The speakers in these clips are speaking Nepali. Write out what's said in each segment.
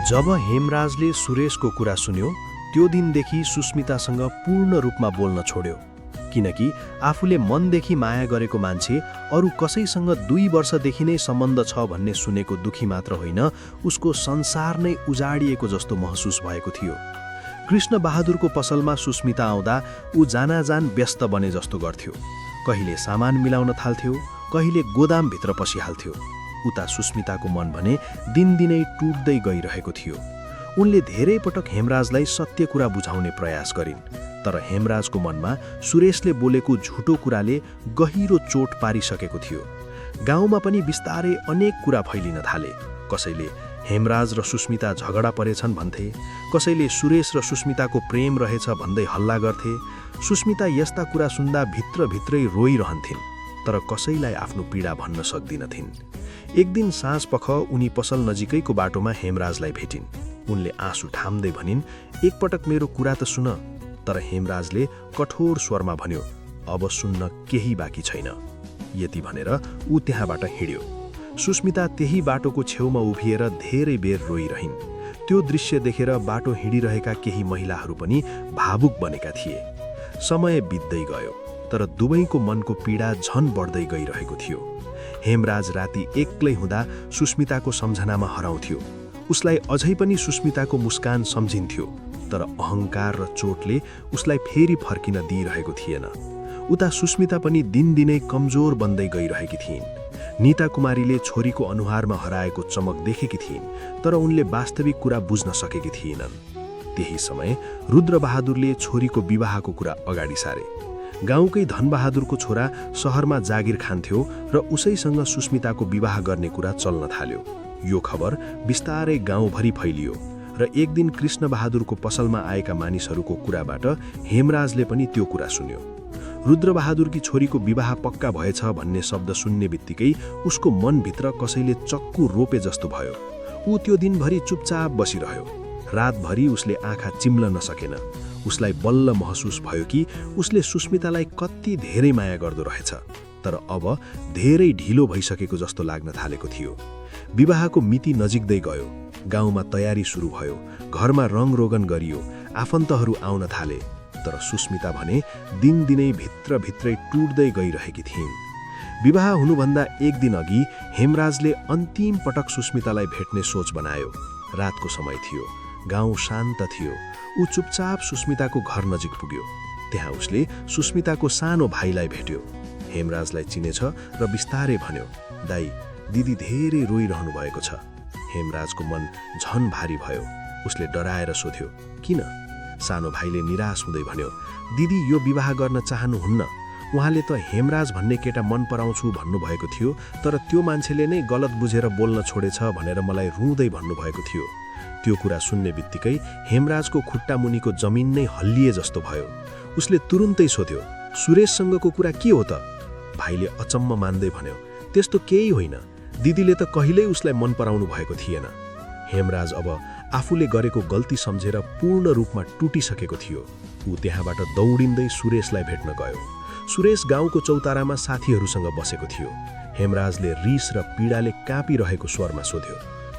जब हेमराजले सुरेशको कुरा सुन्यो त्यो दिनदेखि सुस्मितासँग पूर्ण रूपमा बोल्न छोड्यो। किनकि आफूले मनदेखि माया गरेको मान्छे अरू कसैसँग 2 वर्षदेखि नै सम्बन्ध छ भन्ने सुनेको दुखी मात्र होइन, उसको संसार नै उजाडिएको जस्तो महसुस भएको थियो। कृष्ण बहादुरको पसलमा सुस्मिता आउँदा ऊ जानाजान व्यस्त बने जस्तो गर्थ्यो। कहिले सामान मिलाउन थाल्थ्यो, कहिले गोदामभित्र पसिहाल्थ्यो। उता सुस्मिताको मन भने दिनदिनै टुट्दै गइरहेको थियो। उनले धेरै पटक हेमराजलाई सत्य कुरा बुझाउने प्रयास गरिन्, तर हेमराजको मनमा सुरेशले बोलेको झुटो कुराले गहिरो चोट पारिसकेको थियो। गाउँमा पनि बिस्तारै अनेक कुरा फैलिन थाले। कसैले हेमराज र सुस्मिता झगडा परेछन् भन्थे, कसैले सुरेश र सुस्मिताको प्रेम रहेछ भन्दै हल्ला गर्थे। सुस्मिता यस्ता कुरा सुन्दा भित्रभित्रै रोइरहन्थिन्, तर कसैलाई आफ्नो पीडा भन्न सक्दिनथिन्। एक दिन साँझपख उनी पसल नजिकैको बाटोमा हेमराजलाई भेटिन्। उनले आँसु ठाम्दै भनिन्, एकपटक मेरो कुरा त सुन। तर हेमराजले कठोर स्वरमा भन्यो, अब सुन्न केही बाँकी छैन। यति भनेर ऊ त्यहाँबाट हिँड्यो। सुस्मिता त्यही बाटोको छेउमा उभिएर धेरै बेर रोइरहिन्। त्यो दृश्य देखेर बाटो हिँडिरहेका केही महिलाहरू पनि भावुक बनेका थिए। समय बित्दै गयो, तर दुवैको मनको पीडा झन बढ्दै गइरहेको थियो। हेमराज राति एक्लै हुँदा सुस्मिताको सम्झनामा हराउँथ्यो। उसलाई अझै पनि सुस्मिताको मुस्कान सम्झिन्थ्यो, तर अहङ्कार र चोटले उसलाई फेरि फर्किन दिइरहेको थिएन। उता सुस्मिता पनि दिनदिनै कमजोर बन्दै गइरहेकी थिइन्। नीता कुमारीले छोरीको अनुहारमा हराएको चमक देखेकी थिइन्, तर उनले वास्तविक कुरा बुझ्न सकेकी थिएनन्। त्यही समय रुद्रबहादुरले छोरीको विवाहको कुरा अगाडि सारे। गाउँकै धनबहादुरको छोरा सहरमा जागिर खान्थ्यो र उसैसँग सुस्मिताको विवाह गर्ने कुरा चल्न थाल्यो। यो खबर बिस्तारै गाउँभरि फैलियो र एक दिन कृष्ण बहादुरको पसलमा आएका मानिसहरूको कुराबाट हेमराजले पनि त्यो कुरा सुन्यो। रुद्रबहादुरकी छोरीको विवाह पक्का भएछ भन्ने शब्द सुन्ने बित्तिकै उसको मनभित्र कसैले चक्कु रोपे जस्तो भयो। ऊ त्यो दिनभरि चुपचाप बसिरह्यो। रातभरि उसले आँखा चिम्लन नसकेन। उसलाई बल्ल महसुस भयो कि उसले सुस्मितालाई कति धेरै माया गर्दो रहेछ, तर अब धेरै ढिलो भइसकेको जस्तो लाग्न थालेको थियो। विवाहको मिति नजिक्दै गयो। गाउँमा तयारी सुरु भयो। घरमा रङरोगन गरियो। आफन्तहरू आउन थाले, तर सुस्मिता भने दिनदिनै भित्रभित्रै टुट्दै गइरहेकी थिइन्। विवाह हुनुभन्दा एक दिन अघि हेमराजले अन्तिम पटक सुस्मितालाई भेट्ने सोच बनायो। रातको समय थियो। गाउँ शान्त थियो। ऊ चुपचाप सुस्मिताको घर नजिक पुग्यो। त्यहाँ उसले सुस्मिताको सानो भाइलाई भेट्यो। हेमराजलाई चिनेछ र बिस्तारै भन्यो, दाई, दिदी धेरै रोइरहनु भएको छ। हेमराजको मन झन भारी भयो। उसले डराएर सोध्यो, किन? सानो भाइले निराश हुँदै भन्यो, दिदी यो विवाह गर्न चाहनुहुन्न। उहाँले त हेमराज भन्ने केटा मन पराउँछु भन्नुभएको थियो, तर त्यो मान्छेले नै गलत बुझेर बोल्न छोडेछ भनेर मलाई रुँदै भन्नुभएको थियो। त्यो कुरा सुन्ने बित्तिकै हेमराजको खुट्टा मुनिको जमिन नै हल्लिए जस्तो भयो। उसले तुरुन्तै सोध्यो, सुरेशसँगको कुरा के हो त? भाइले अचम्म मान्दै भन्यो, त्यस्तो केही होइन। दिदीले त कहिल्यै उसलाई मन पराउनु भएको थिएन। हेमराज अब आफूले गरेको गल्ती सम्झेर पूर्ण रूपमा टुटिसकेको थियो। ऊ त्यहाँबाट दौडिँदै सुरेशलाई भेट्न गयो। सुरेश गाउँको चौतारामा साथीहरूसँग बसेको थियो। हेमराजले रिस र पीडाले काँपिरहेको स्वरमा सोध्यो,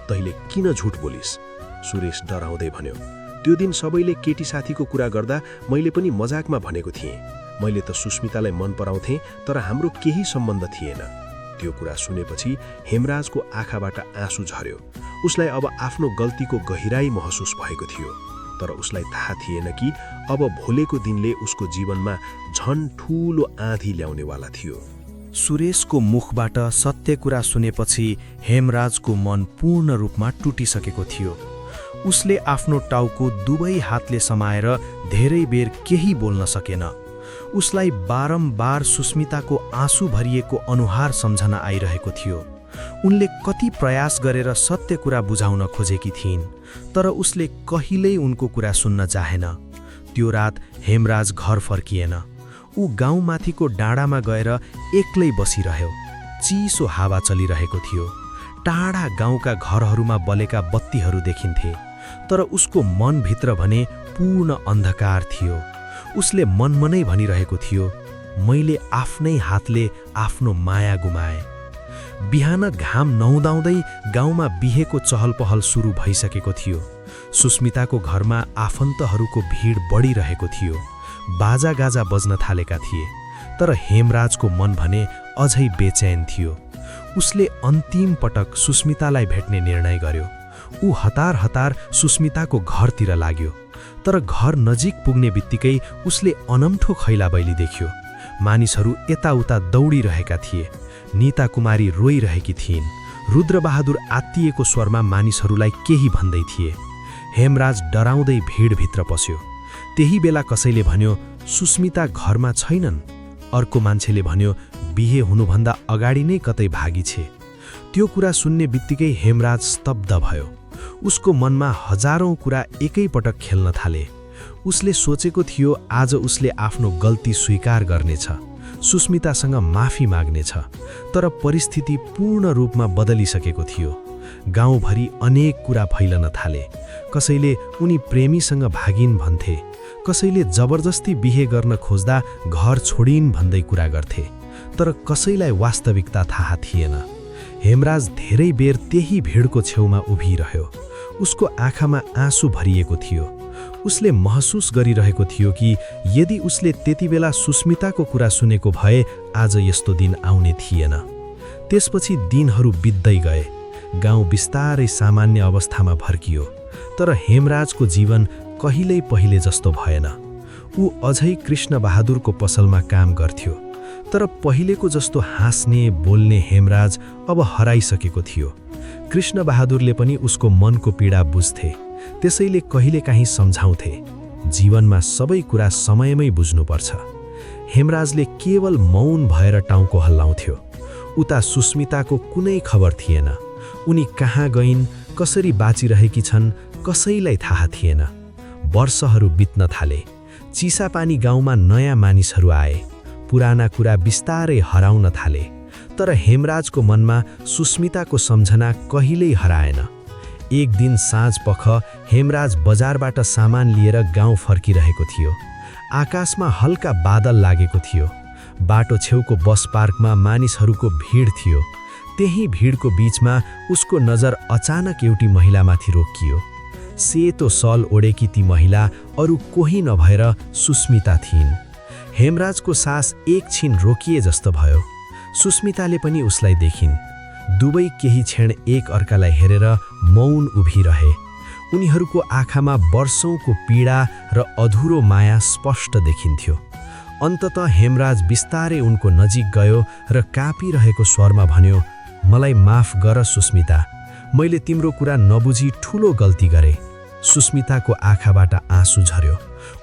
तैले किन झुट बोलिस्? सुरेश डराउँदै भन्यो, त्यो दिन सबैले केटी साथीको कुरा गर्दा मैले पनि मजाकमा भनेको थिएँ। मैले त सुस्मितालाई मन पराउँथेँ, तर हाम्रो केही सम्बन्ध थिएन। त्यो कुरा सुनेपछि हेमराजको आँखाबाट आँसु झर्यो। उसलाई अब आफ्नो गल्तीको गहिराई महसुस भएको थियो, तर उसलाई थाहा थिएन कि अब भोलिको दिनले उसको जीवनमा झन ठूलो आँधी ल्याउनेवाला थियो। सुरेशको मुखबाट सत्य कुरा सुनेपछि हेमराजको मन पूर्ण रूपमा टुटिसकेको थियो। उसले आफ्नो टाउको दुवै हातले समाएर धेरै बेर केही बोल्न सकेन। उसलाई बारम्बार सुस्मिताको आँसु भरिएको अनुहार सम्झना आइरहेको थियो। उनले कति प्रयास गरेर सत्य कुरा बुझाउन खोजेकी थिइन्, तर उसले कहिल्यै उनको कुरा सुन्न चाहेन। त्यो रात हेमराज घर फर्किएन। ऊ गाउँमाथिको डाँडामा गएर एक्लै बसिरह्यो। चिसो हावा चलिरहेको थियो। टाढा गाउँका घरहरूमा बलेका बत्तीहरू देखिन्थे, तर उसको मनभित्र भने पूर्ण अन्धकार थियो। उसले मनमनै भनिरहेको थियो, मैले आफ्नै हातले आफ्नो माया गुमाएँ। बिहान घाम नहुँदाउँदै गाउँमा बिहेको चहलपहल सुरु भइसकेको थियो। सुस्मिताको घरमा आफन्तहरूको भिड बढिरहेको थियो। बाजागाजा बज्न थालेका थिए। तर हेमराजको मन भने अझै बेचैन थियो। उसले अन्तिम पटक सुस्मितालाई भेट्ने निर्णय गर्यो। ऊ हतार हतार सुस्मिताको घरतिर लाग्यो। तर घर नजिक पुग्ने बित्तिकै उसले अनम्ठो खैलाबैली देख्यो। मानिसहरू यताउता दौडिरहेका थिए। नीता कुमारी रोइरहेकी थिइन्। रुद्रबहादुर आत्तिएको स्वरमा मानिसहरूलाई केही भन्दै थिए। हेमराज डराउँदै भिडभित्र पस्यो। त्यही बेला कसैले भन्यो, सुस्मिता घरमा छैनन्। अर्को मान्छेले भन्यो, बिहे हुनुभन्दा अगाडि नै कतै भागी छे। त्यो कुरा सुन्ने बित्तिकै हेमराज स्तब्ध भयो। उसको मनमा हजारौं कुरा एकैपटक खेल्न थाले। उसले सोचेको थियो आज उसले आफ्नो गल्ती स्वीकार गर्नेछ, सुस्मितासँग माफी माग्नेछ। तर परिस्थिति पूर्ण रूपमा बदलिसकेको थियो। गाउँभरि अनेक कुरा फैलन थाले। कसैले उनी प्रेमीसँग भागिन् भन्थे, कसैले जबरजस्ती बिहे गर्न खोज्दा घर छोडिन् भन्दै कुरा गर्थे। तर कसैलाई वास्तविकता थाहा थिएन। हेमराज धेरै बेर त्यही भिडको छेउमा उभिरह्यो। उसको आँखामा आँसु भरिएको थियो। उसले महसुस गरिरहेको थियो कि यदि उसले त्यतिबेला सुस्मिताको कुरा सुनेको भए आज यस्तो दिन आउने थिएन। त्यसपछि दिनहरू बित्दै गए। गाउँ बिस्तारै सामान्य अवस्थामा फर्कियो। तर हेमराजको जीवन कहिल्यै पहिले जस्तो भएन। ऊ अझै कृष्णबहादुरको पसलमा काम गर्थ्यो। तर पहिलेको जस्तो हाँस्ने बोल्ने हेमराज अब हराइसकेको थियो। कृष्णबहादुरले पनि उसको मनको पीडा बुझ्थे। त्यसैले कहिलेकाहीँ सम्झाउँथे, जीवनमा सबै कुरा समयमै बुझ्नुपर्छ। हेमराजले केवल मौन भएर टाउको हल्लाउँथ्यो। उता सुस्मिताको कुनै खबर थिएन। उनी कहाँ गइन्, कसरी बाँचिरहेकी छन्, कसैलाई थाहा थिएन। वर्षहरू बित्न थाले। चिसापानी गाउँमा नयाँ मानिसहरू आए। पुराना कुरा बिस्तारै हराउन थाले। तर हेमराजको मनमा सुस्मिताको सम्झना कहिल्यै हराएन। एक दिन साँझपख हेमराज बजारबाट सामान लिएर गाउँ फर्किरहेको थियो। आकाशमा हल्का बादल लागेको थियो। बाटो छेउको बस पार्कमा मानिसहरूको भिड थियो। त्यही भिडको बीचमा उसको नजर अचानक एउटी महिलामाथि रोकियो। सेतो सल ओढेकी ती महिला अरू कोही नभएर सुस्मिता थिइन्। हेमराजको सास एकछिन रोकिए जस्तो भयो। सुस्मिताले पनि उसलाई देखिन्। दुवै केही क्षण एक अर्कालाई हेरेर मौन उभिरहे। उनीहरूको आँखामा वर्षौंको पीडा र अधुरो माया स्पष्ट देखिन्थ्यो। अन्ततः हेमराज बिस्तारै उनको नजिक गयो र काँपिरहेको स्वरमा भन्यो, मलाई माफ गर सुस्मिता, मैले तिम्रो कुरा नबुझी ठूलो गल्ती गरे। सुस्मिताको आँखाबाट आँसु झर्यो।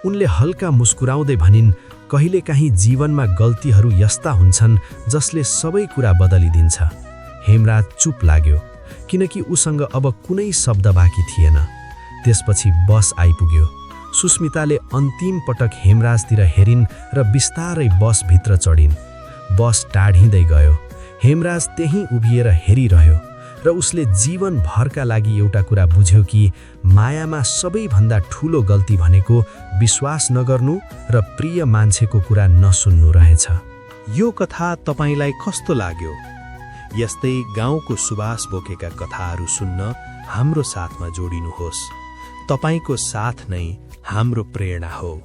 उनले हल्का मुस्कुराउँदै भनिन्, कहिलेकाहीँ जीवनमा गल्तीहरू यस्ता हुन्छन् जसले सबै कुरा बदलिदिन्छ। हेमराज चुप लाग्यो, किनकि उसँग अब कुनै शब्द बाँकी थिएन। त्यसपछि बस आइपुग्यो। सुस्मिताले अन्तिम पटक हेमराजतिर हेरिन् र बिस्तारै बसभित्र चढिन्। बस टाढिँदै गयो। हेमराज त्यहीँ उभिएर हेरिरह्यो र उसले जीवनभरका लागि एउटा कुरा बुझ्यो कि मायामा सबैभन्दा ठूलो गल्ती भनेको विश्वास नगर्नु र प्रिय मान्छेको कुरा नसुन्नु रहेछ। यो कथा तपाईलाई कस्तो लाग्यो? यस्तै गाउँको सुवास बोकेका कथाहरू सुन्न हाम्रो साथमा जोडिनुहोस्। तपाईको साथ नै हाम्रो प्रेरणा हो।